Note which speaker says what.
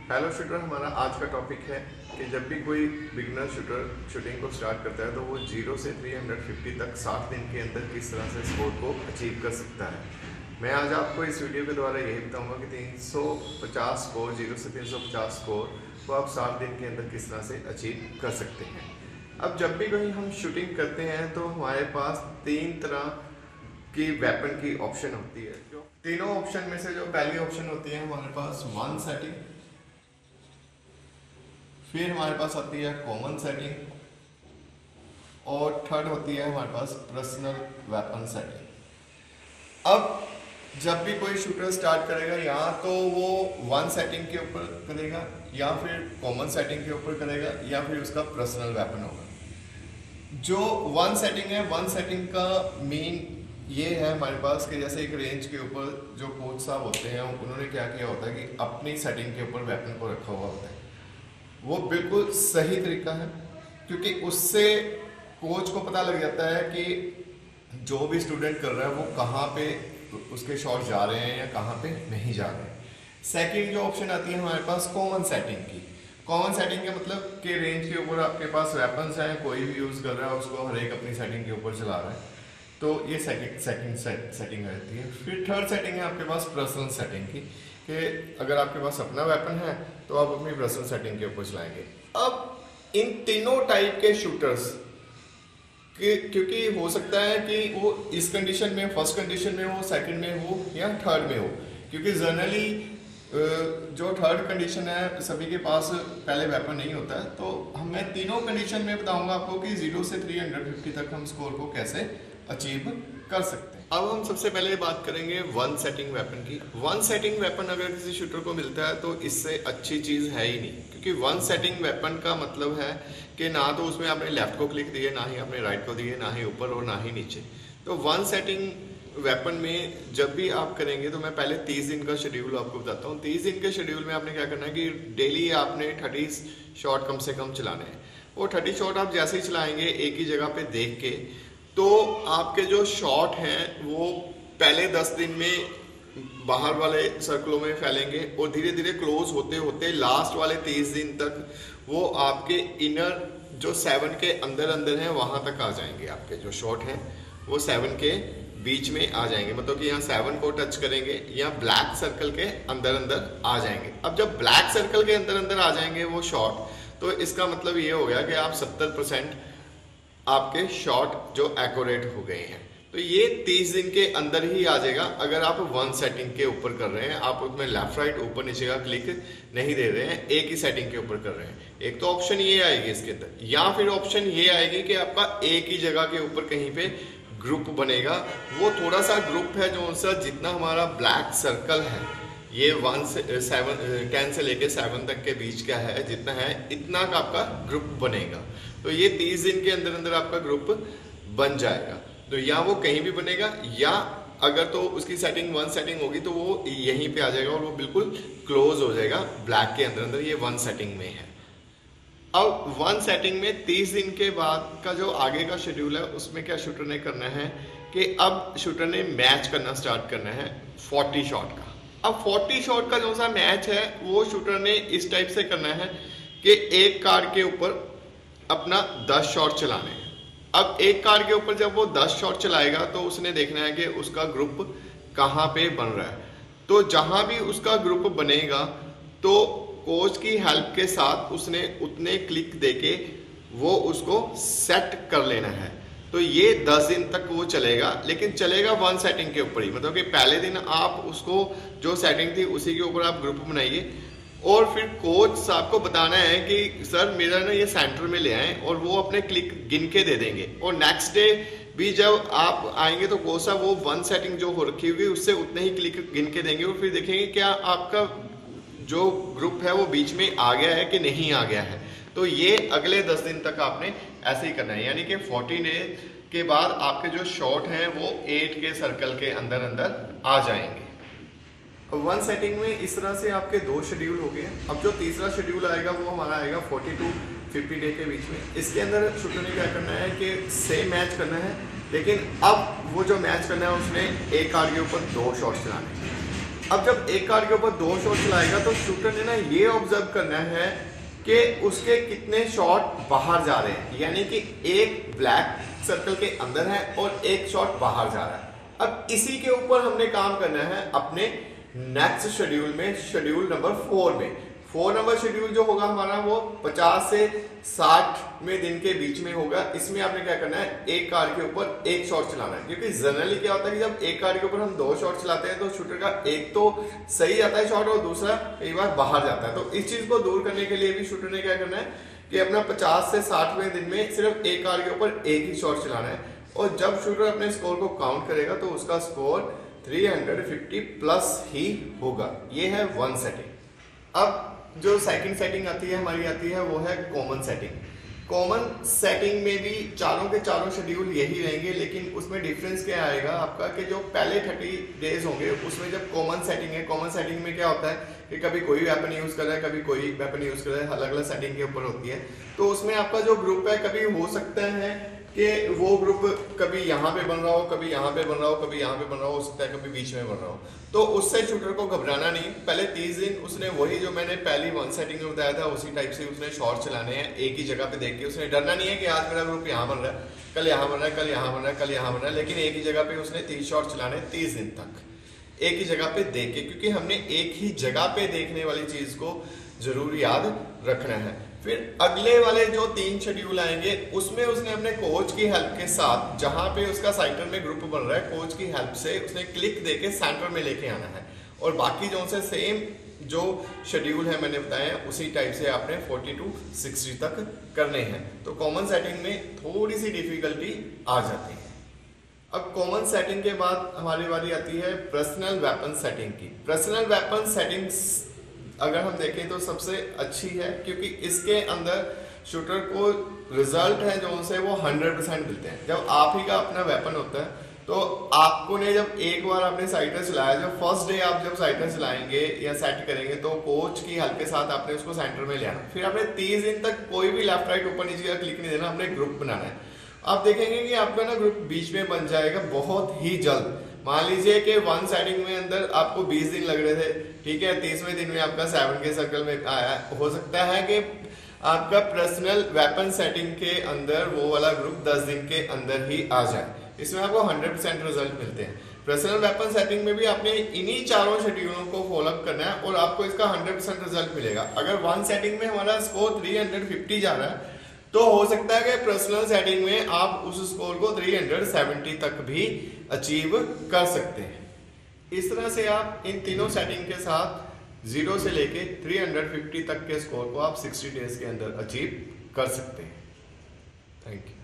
Speaker 1: Hello shooter, हमारा आज का टॉपिक है कि जब भी कोई बिगनर शूटर शूटिंग को स्टार्ट करता है तो वो 0 से 350 तक 60 दिन के अंदर किस तरह से स्कोर को अचीव कर सकता है। मैं आज आपको इस वीडियो के द्वारा यही बताऊंगा कि 350 स्कोर 0 से 350 स्कोर को आप 60 दिन के अंदर किस तरह से अचीव कर सकते हैं। अब जब भी कहीं हम शूटिंग करते हैं तो हमारे पास 3 तरह की वेपन की ऑप्शन होती है। तीनों ऑप्शन में से जो पहली ऑप्शन होती है हमारे पास वन सेटिंग, फिर हमारे पास आती है कॉमन सेटिंग और थर्ड होती है हमारे पास पर्सनल वेपन सेटिंग। अब जब भी कोई शूटर स्टार्ट करेगा या तो वो वन सेटिंग के ऊपर करेगा या फिर कॉमन सेटिंग के ऊपर करेगा या फिर उसका पर्सनल वेपन होगा। जो वन सेटिंग है, वन सेटिंग का मेन ये है हमारे पास कि जैसे एक रेंज के ऊपर जो कोच साहब होते हैं उन्होंने क्या किया होता है कि अपनी सेटिंग के ऊपर वेपन को रखा हुआ होता है। वो बिल्कुल सही तरीका है क्योंकि उससे कोच को पता लग जाता है कि जो भी स्टूडेंट कर रहा है वो कहाँ पे उसके शॉट जा रहे हैं या कहाँ पे नहीं जा रहे हैं। सेकंड जो ऑप्शन आती है हमारे पास कॉमन सेटिंग की। कॉमन सेटिंग का मतलब कि रेंज के ऊपर आपके पास वेपन्स हैं, कोई भी यूज़ कर रहा है उसको हर एक अपनी सेटिंग के ऊपर चला रहा है, तो ये सेटिंग रहती है। फिर थर्ड सेटिंग है आपके पास पर्सनल सेटिंग की कि अगर आपके पास अपना वेपन है तो आप अपनी पर्सनल सेटिंग के ऊपर चलाएंगे। अब इन तीनों टाइप के शूटर्स क्योंकि हो सकता है कि वो इस कंडीशन में, फर्स्ट कंडीशन में हो, सेकंड में हो या थर्ड में हो, क्योंकि जनरली जो थर्ड कंडीशन है सभी के पास पहले वेपन नहीं होता है। तो मैं तीनों कंडीशन में बताऊंगा आपको कि 0 से 350 तक हम स्कोर को कैसे अचीव कर सकते हैं। अब हम सबसे पहले बात करेंगे वन सेटिंग वेपन की। वन सेटिंग वेपन अगर किसी शूटर को मिलता है तो इससे अच्छी चीज है ही नहीं, क्योंकि वन सेटिंग वेपन का मतलब है कि ना तो उसमें आपने लेफ्ट को क्लिक दिए, ना ही आपने राइट को दिए, ना ही ऊपर और ना ही नीचे। तो वन सेटिंग वेपन में जब भी आप करेंगे तो मैं पहले 30 दिन का शेड्यूल आपको बताता हूँ। 30 दिन के शेड्यूल में आपने क्या करना है कि डेली आपने 30 शॉट कम से कम चलाने हैं। वो 30 शॉट आप जैसे ही चलाएंगे एक ही जगह पे देख के, तो आपके जो शॉट हैं वो पहले 10 दिन में बाहर वाले सर्कलों में फैलेंगे और धीरे धीरे क्लोज होते होते लास्ट वाले 30 दिन तक वो आपके इनर जो 7 के अंदर अंदर हैं वहां तक आ जाएंगे। आपके जो शॉट हैं वो 7 के बीच में आ जाएंगे, मतलब कि यहाँ 7 को टच करेंगे या ब्लैक सर्कल के अंदर अंदर आ जाएंगे। अब जब ब्लैक सर्कल के अंदर अंदर आ जाएंगे वो शॉट, तो इसका मतलब ये हो गया कि आप 70% आपके शॉट जो एक्यूरेट हो गए हैं। तो ये 30 दिन के अंदर ही आ जाएगा अगर आप वन सेटिंग के ऊपर कर रहे हैं। आप उसमें लेफ्ट राइट ऊपर नीचे का क्लिक नहीं दे रहे हैं, एक ही सेटिंग के ऊपर कर रहे हैं। एक तो ऑप्शन ये आएगी इसके अंदर, या फिर ऑप्शन ये आएगी कि आपका एक ही जगह के ऊपर कहीं पे ग्रुप बनेगा। वो थोड़ा सा ग्रुप है जो सा जितना हमारा ब्लैक सर्कल है, ये 1 से 10 से लेके 7 तक के बीच का है, जितना है इतना का आपका ग्रुप बनेगा। तो ये 30 दिन के अंदर अंदर आपका ग्रुप बन जाएगा। तो या वो कहीं भी बनेगा या अगर तो उसकी सेटिंग वन सेटिंग होगी तो वो यहीं पे आ जाएगा और वो बिल्कुल क्लोज हो जाएगा ब्लैक के अंदर अंदर। ये वन सेटिंग में है। अब वन सेटिंग में 30 दिन के बाद का जो आगे का शेड्यूल है उसमें क्या शूटर ने करना है कि अब शूटर ने मैच करना स्टार्ट करना है 40 शॉट का। अब 40 शॉट का जो सा मैच है वो शूटर ने इस टाइप से करना है कि एक कार्ड के ऊपर अपना 10 शॉट चलाने हैं। अब एक कार्ड के ऊपर जब वो 10 शॉट चलाएगा तो उसने देखना है कि उसका ग्रुप कहाँ पे बन रहा है। तो जहां भी उसका ग्रुप बनेगा तो कोच की हेल्प के साथ उसने उतने क्लिक देके वो उसको सेट कर लेना है। तो ये 10 दिन तक वो चलेगा, लेकिन चलेगा वन सेटिंग के ऊपर ही। मतलब कि पहले दिन आप उसको जो सेटिंग थी उसी के ऊपर आप ग्रुप बनाइए और फिर कोच साहब को बताना है कि सर मेरा ना ये सेंटर में ले आए, और वो अपने क्लिक गिन के दे देंगे। और नेक्स्ट डे भी जब आप आएंगे तो कोच साहब वो वन सेटिंग जो हो रखी हुई उससे उतने ही क्लिक गिन के देंगे और फिर देखेंगे क्या आपका जो ग्रुप है वो बीच में आ गया है कि नहीं आ गया है। तो ये अगले 10 दिन तक आपने ऐसे ही करना है, यानी कि 40 डे के बाद आपके जो शॉट हैं वो 8 के सर्कल के अंदर अंदर आ जाएंगे। वन सेटिंग में इस तरह से आपके 2 शेड्यूल हो गए। अब जो तीसरा शेड्यूल आएगा वो हमारा आएगा 40 to 50 डे के बीच में। इसके अंदर शूटर ने क्या करना है कि सेम मैच करना है, लेकिन अब वो जो मैच करना है उसने एक कार्ड के ऊपर 2 शॉट चलाने हैं। अब जब एक कार्ड के ऊपर 2 शॉट चलाएगा तो शूटर ने ना ये ऑब्जर्व करना है कि उसके कितने शॉट बाहर जा रहे हैं, यानी कि एक ब्लैक सर्कल के अंदर है और एक शॉट बाहर जा रहा है। अब इसी के ऊपर हमने काम करना है अपने नेक्स्ट शेड्यूल में, शेड्यूल नंबर 4 में। 4 नंबर शेड्यूल जो होगा हमारा वो 50 से 60वें दिन के बीच में होगा। इसमें आपने क्या करना है, एक कार्ड के ऊपर एक शॉट चलाना है, क्योंकि जनरली क्या होता है कि जब एक कार्ड के ऊपर हम 2 शॉट चलाते हैं तो शूटर का एक तो सही आता है शॉट और दूसरा कई बार बाहर जाता है। तो इस चीज को दूर करने के लिए भी शूटर ने क्या करना है कि अपना 50 से 60वें दिन में सिर्फ एक कार्ड के ऊपर एक ही शॉट चलाना है, और जब शूटर अपने स्कोर को काउंट करेगा तो उसका स्कोर 350 प्लस ही होगा। ये है 1 सेटिंग। अब जो सेकंड सेटिंग आती है हमारी आती है वो है कॉमन सेटिंग। कॉमन सेटिंग में भी चारों के चारों शेड्यूल यही रहेंगे, लेकिन उसमें डिफरेंस क्या आएगा आपका कि जो पहले 30 डेज होंगे उसमें जब कॉमन सेटिंग है, कॉमन सेटिंग में क्या होता है कि कभी कोई वेपन यूज कर रहा है, कभी कोई वेपन यूज कर रहा है, अलग अलग सेटिंग के ऊपर होती है। तो उसमें आपका जो ग्रुप है कभी हो सकता है कि वो ग्रुप कभी यहाँ पे बन रहा हो, कभी यहाँ पे बन रहा हो, कभी यहाँ पे बन रहा हो सकता है कभी बीच में बन रहा हो। तो उससे शूटर को घबराना नहीं। पहले 30 दिन उसने वही जो मैंने पहली 1 सेटिंग में बताया था उसी टाइप से उसने शॉट चलाने हैं, एक ही जगह पे देख के। उसने डरना नहीं है कि आज मेरा ग्रुप यहाँ बन रहा है, कल यहाँ बन रहा है, कल यहाँ बन रहा है, कल यहाँ बन रहा है, लेकिन एक ही जगह पे उसने 30 शॉट चलाने 30 दिन तक एक ही जगह पे देख के, क्योंकि हमने एक ही जगह पे देखने वाली चीज को जरूर याद रखना है। फिर अगले वाले जो 3 शेड्यूल आएंगे उसमें उसने अपने कोच की हेल्प के साथ, जहां पे उसका साइटर में ग्रुप बन रहा है, कोच की हेल्प से उसने क्लिक देके सेंटर में लेके आना है, और बाकी जो से सेम जो शेड्यूल है मैंने बताया उसी टाइप से आपने 40 to 60 तक करने हैं। तो कॉमन सेटिंग में थोड़ी सी डिफिकल्टी आ जाती है। अब कॉमन सेटिंग के बाद हमारी बारी आती है पर्सनल वेपन सेटिंग की। पर्सनल वेपन सेटिंग्स अगर हम देखें तो सबसे अच्छी है, क्योंकि इसके अंदर शूटर को रिजल्ट है जो उनसे वो 100% मिलते हैं। जब आप ही का अपना वेपन होता है तो आपको ने जब एक बार आपने साइटर चलाया, जब फर्स्ट डे आप जब साइटर चलाएंगे या सेट करेंगे तो कोच की हेल्प के साथ आपने उसको सेंटर में ले आना। फिर आपने 30 दिन तक कोई भी लेफ्ट राइट ऊपर नीचे का क्लिक नहीं देना, आपने ग्रुप बनाना है। आप देखेंगे कि आपका ना ग्रुप बीच में बन जाएगा बहुत ही जल्द। मान लीजिए कि 1 सेटिंग में अंदर आपको 20 दिन लग रहे थे, ठीक है, 30वें दिन में आपका 7 के सर्कल में आया। हो सकता है कि आपका पर्सनल वेपन सेटिंग के अंदर वो वाला ग्रुप 10 दिन के अंदर ही आ जाए। इसमें आपको 100% रिजल्ट मिलते हैं। पर्सनल वेपन सेटिंग में भी आपने इन्हीं चारों शेड्यूलों को फॉलोअप करना है और आपको इसका 100% रिजल्ट मिलेगा। अगर 1 सेटिंग में हमारा स्कोर 350 जा रहा है तो हो सकता है कि पर्सनल सेटिंग में आप उस स्कोर को 370 तक भी अचीव कर सकते हैं। इस तरह से आप इन तीनों सेटिंग के साथ 0 से लेके 350 तक के स्कोर को आप 60 डेज के अंदर अचीव कर सकते हैं। Thank you.